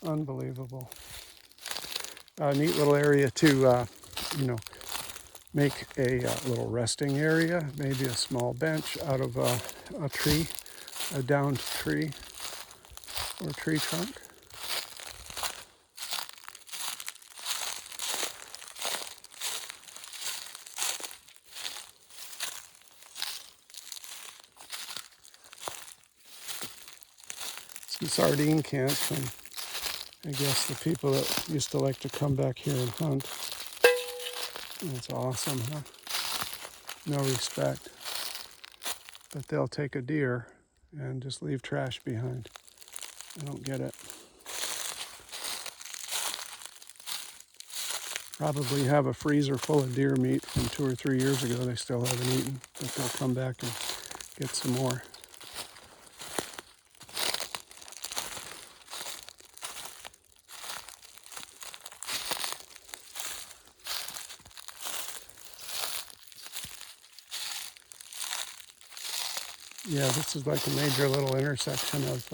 Unbelievable. Neat little area to, make a little resting area, maybe a small bench out of a tree, a downed tree or tree trunk. Some sardine cans from, I guess, the people that used to like to come back here and hunt. That's awesome, huh? No respect. But they'll take a deer and just leave trash behind. I don't get it. Probably have a freezer full of deer meat from 2 or 3 years ago they still haven't eaten, but they'll come back and get some more. Yeah, this is like a major little intersection of,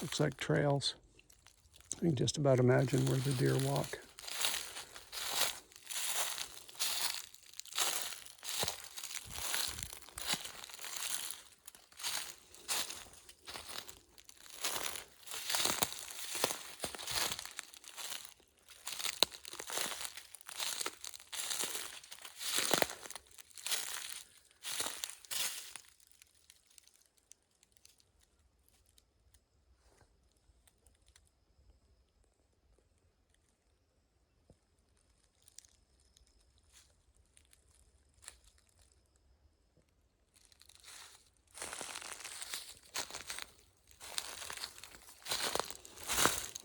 looks like trails. You can just about imagine where the deer walk.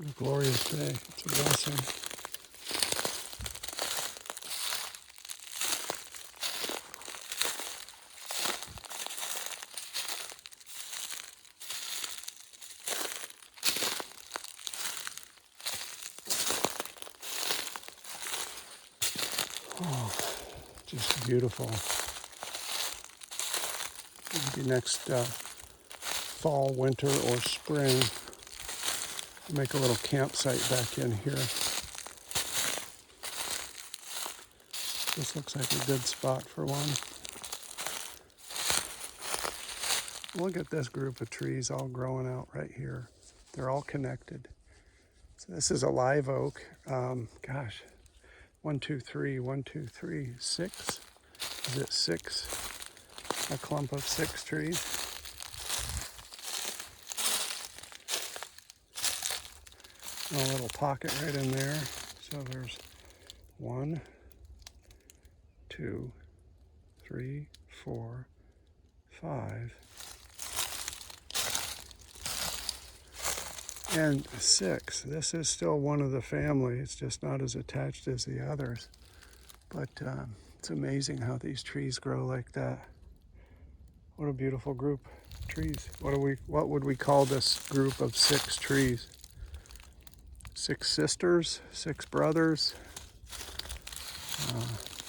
What a glorious day. It's a blessing. Oh, just beautiful. Maybe next fall, winter, or spring, make a little campsite back in here. This looks like a good spot for one. Look at this group of trees all growing out right here. They're all connected. So this is a live oak. Gosh, 1, 2, 3, 1, 2, 3, 6. Is it 6? A clump of 6 trees. A little pocket right in there. So there's 1, 2, 3, 4, 5, and 6. This is still one of the family. It's just not as attached as the others. But it's amazing how these trees grow like that. What a beautiful group of trees. What would we call this group of 6 trees? 6 sisters, 6 brothers,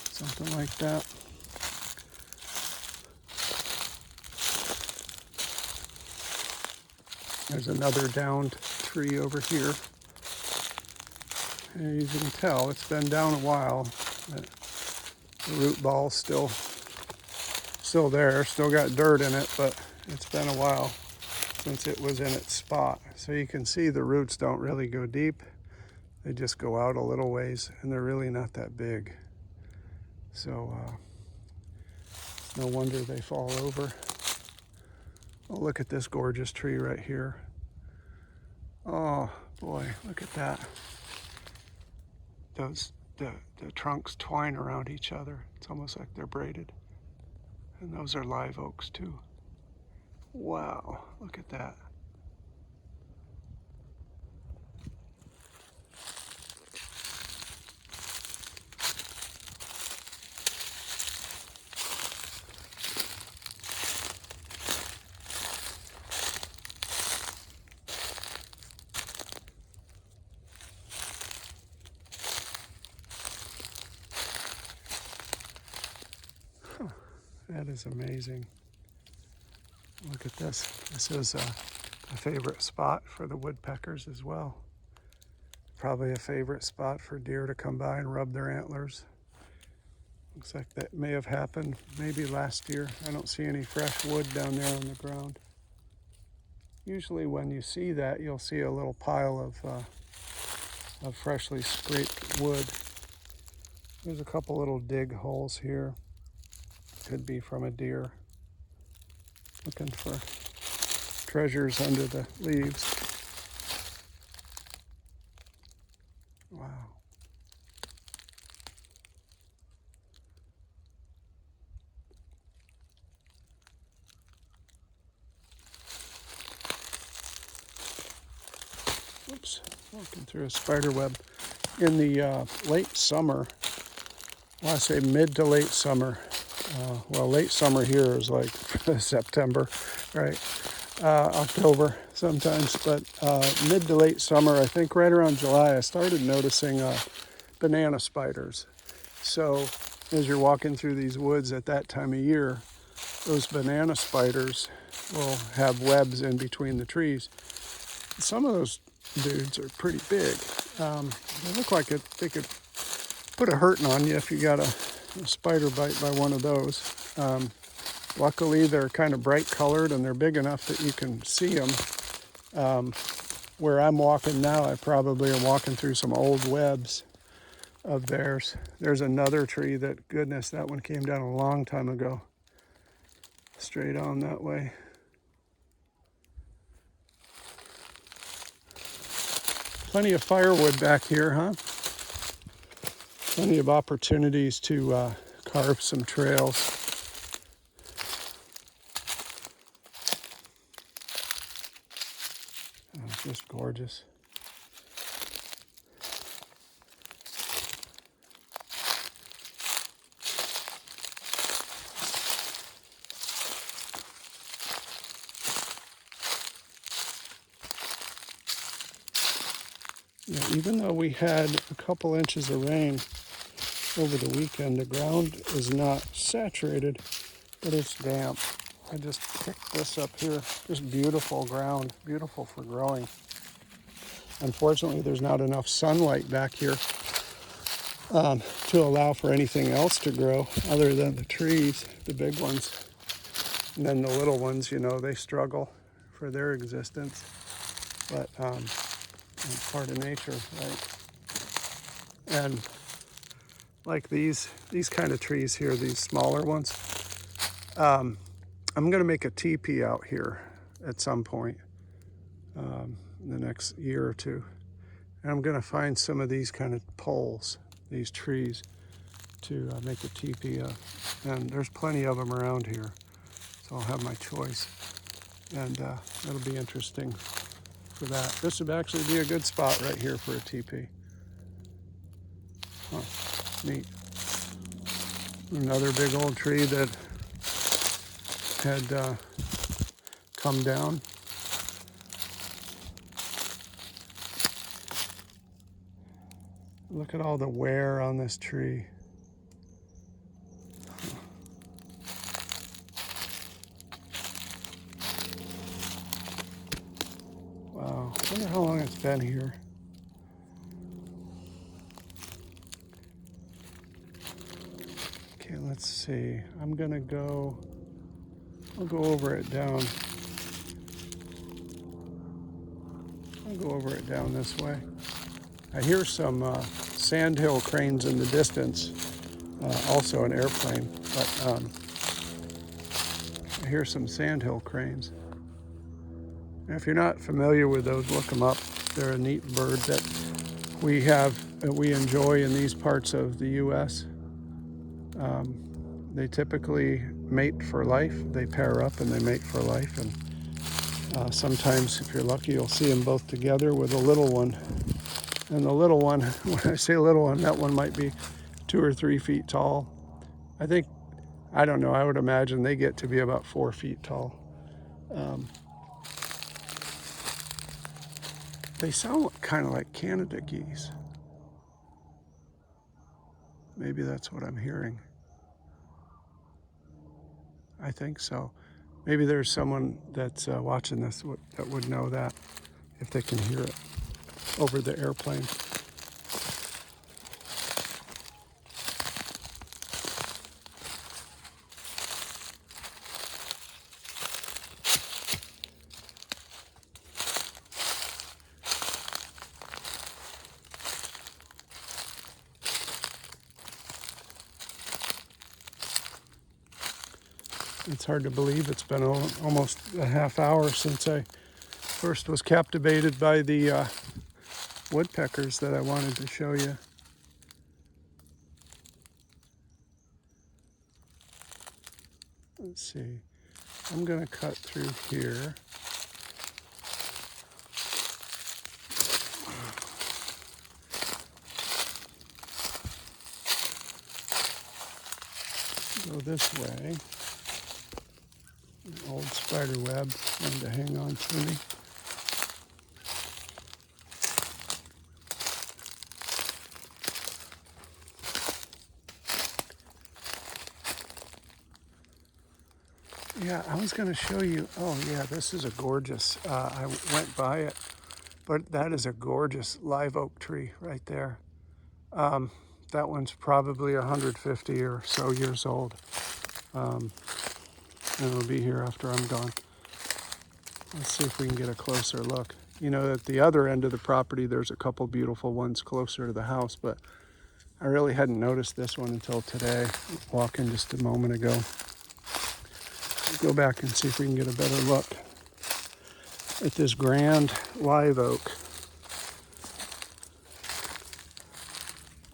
something like that. There's another downed tree over here. And you can tell it's been down a while. But the root ball's still there, still got dirt in it, but it's been a while since it was in its spot. So you can see the roots don't really go deep. They just go out a little ways, and they're really not that big. So no wonder they fall over. Oh, look at this gorgeous tree right here. Oh boy, look at that. The trunks twine around each other. It's almost like they're braided. And those are live oaks too. Wow, look at that. Huh, that is amazing. Look at this. This is a favorite spot for the woodpeckers as well. probably a favorite spot for deer to come by and rub their antlers. Looks like that may have happened maybe last year. I don't see any fresh wood down there on the ground. Usually when you see that, you'll see a little pile of freshly scraped wood. There's a couple little dig holes here. Could be from a deer looking for treasures under the leaves. Wow. Oops, walking through a spider web. In the late summer, well, I say mid to late summer. Well, late summer here is like September, right? October sometimes, but mid to late summer, I think right around July, I started noticing banana spiders. So as you're walking through these woods at that time of year, those banana spiders will have webs in between the trees. Some of those dudes are pretty big. They look like they could put a hurting on you if you got a spider bite by one of those. Luckily, they're kind of bright colored and they're big enough that you can see them. Where I'm walking now, I probably am walking through some old webs of theirs. There's another tree that, goodness, that one came down a long time ago. Straight on that way. Plenty of firewood back here, huh? Plenty of opportunities to carve some trails. Oh, just gorgeous. Yeah, even though we had a couple inches of rain over the weekend, the ground is not saturated, but it's damp. I just picked this up here. Just beautiful ground, beautiful for growing. Unfortunately, there's not enough sunlight back here to allow for anything else to grow other than the trees, the big ones. And then the little ones, you know, they struggle for their existence. But it's part of nature, right? And like these kind of trees here, these smaller ones, I'm going to make a teepee out here at some point in the next year or two. And I'm going to find some of these kind of poles, these trees, to make a teepee of. And there's plenty of them around here, so I'll have my choice. And that'll be interesting for that. This would actually be a good spot right here for a teepee. Huh, neat. Another big old tree that had come down. Look at all the wear on this tree. Wow, I wonder how long it's been here. Okay, let's see. I'll go over it down. I'll go over it down this way. I hear some sandhill cranes in the distance, also an airplane, but I hear some sandhill cranes. And if you're not familiar with those, look them up. They're a neat bird that we enjoy in these parts of the U.S. They typically mate for life. They pair up and they mate for life. And sometimes, if you're lucky, you'll see them both together with a little one. And the little one, when I say little one, that one might be 2 or 3 feet tall. I don't know, I would imagine they get to be about 4 feet tall. They sound kind of like Canada geese. Maybe that's what I'm hearing. I think so. Maybe there's someone that's watching this that would know that, if they can hear it over the airplane. It's hard to believe it's been almost a half hour since I first was captivated by the woodpeckers that I wanted to show you. Let's see. I'm going to cut through here. Go this way. An old spider web trying to hang on to me. Yeah, I was going to show you. Oh, yeah, this is a gorgeous. I went by it, but that is a gorgeous live oak tree right there. That one's probably 150 or so years old. And it'll be here after I'm gone. Let's see if we can get a closer look. You know, at the other end of the property, there's a couple beautiful ones closer to the house, but I really hadn't noticed this one until today, walking just a moment ago. Go back and see if we can get a better look at this grand live oak.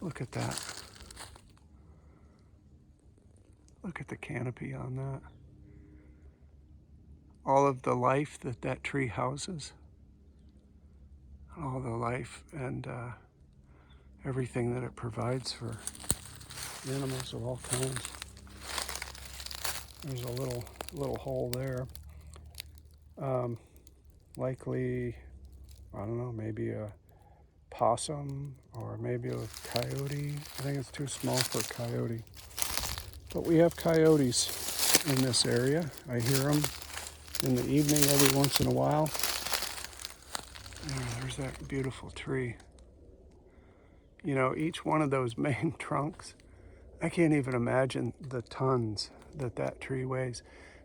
Look at that. Look at the canopy on that. All of the life that that tree houses. All the life and everything that it provides for animals of all kinds. There's a little hole there. Likely, I don't know, maybe a possum or maybe a coyote. I think it's too small for a coyote. But we have coyotes in this area. I hear them in the evening every once in a while. There's that beautiful tree. You know, each one of those main trunks, I can't even imagine the tons that tree weighs.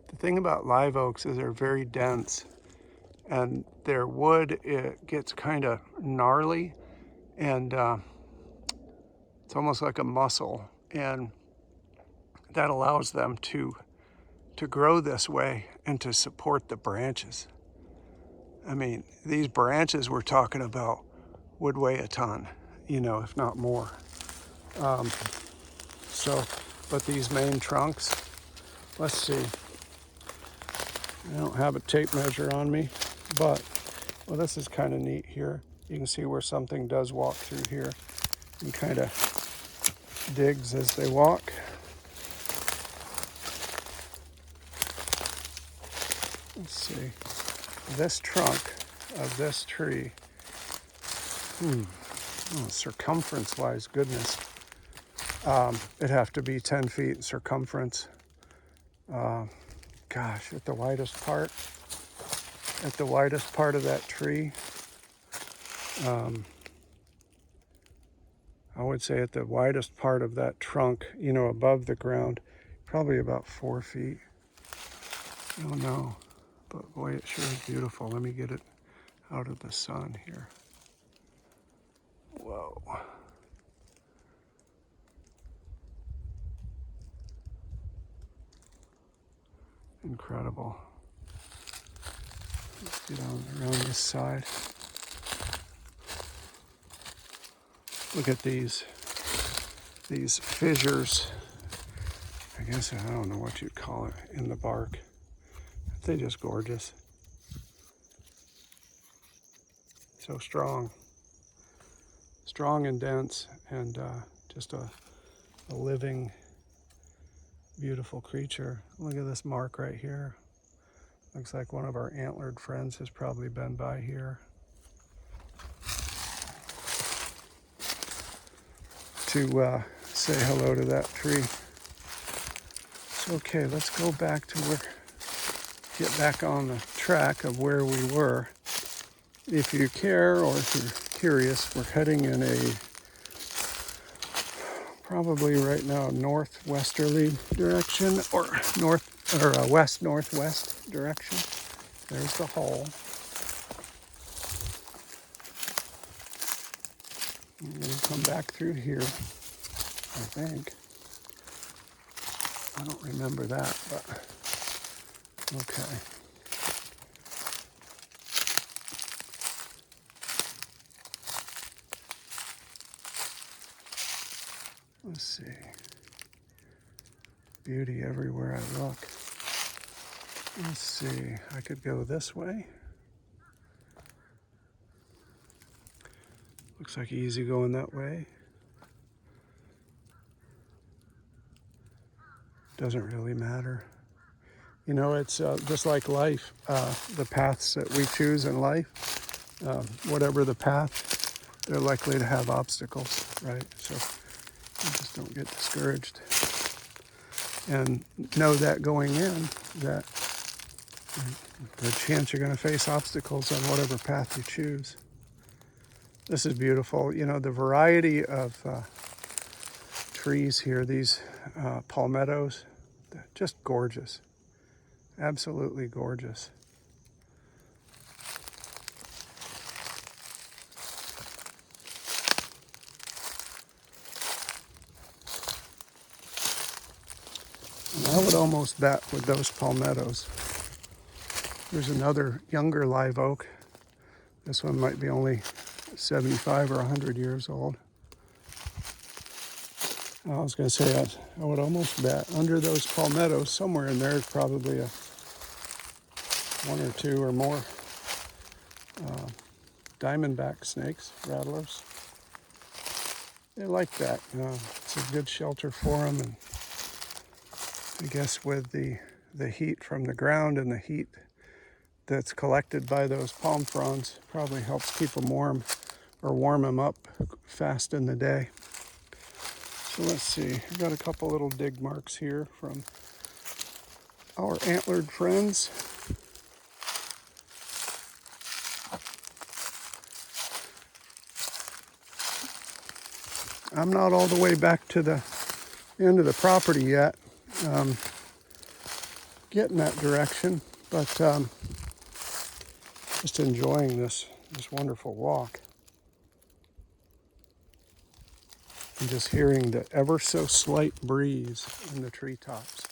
The thing about live oaks is they're very dense, and their wood, it gets kind of gnarly, and it's almost like a muscle, and that allows them to grow this way and to support the branches. I mean, these branches we're talking about would weigh a ton, you know, if not more. But these main trunks, let's see. I don't have a tape measure on me, but, well, this is kind of neat here. You can see where something does walk through here and kind of digs as they walk. Let's see. This trunk of this tree, circumference-wise, goodness, it'd have to be 10 feet in circumference. Gosh, at the widest part of that tree, I would say at the widest part of that trunk, you know, above the ground, probably about 4 feet. I don't know, but boy, it sure is beautiful. Let me get it out of the sun here. Whoa. Incredible. Let's get on around this side. Look at these fissures. I guess, I don't know what you'd call it, in the bark. They're just gorgeous. So strong and dense, and just a living, beautiful creature. Look at this mark right here. Looks like one of our antlered friends has probably been by here to say hello to that tree. Okay, let's go back to get back on the track of where we were. If you care, or if you're curious, we're heading in a probably right now northwesterly direction, or west-northwest direction. There's the hole. I'm going to come back through here, I think. I don't remember that, but Okay. Let's see. Beauty everywhere I look. Let's see. I could go this way. Looks like easy going that way. Doesn't really matter. You know, it's just like life. The paths that we choose in life, whatever the path, they're likely to have obstacles, right? So you just don't get discouraged. And know that going in, that the chance you're going to face obstacles on whatever path you choose. This is beautiful. You know, the variety of trees here, these palmettos, they're just gorgeous. Absolutely gorgeous. And I would almost bet with those palmettos. There's another younger live oak. This one might be only 75 or 100 years old. I was going to say, I would almost bet under those palmettos, somewhere in there is probably one or two or more diamondback snakes, rattlers. They like that. It's a good shelter for them, and I guess with the heat from the ground and the heat that's collected by those palm fronds probably helps keep them warm or warm them up fast in the day. So let's see, I've got a couple little dig marks here from our antlered friends. I'm not all the way back to the end of the property yet. Getting that direction, but just enjoying this wonderful walk. And just hearing the ever so slight breeze in the treetops.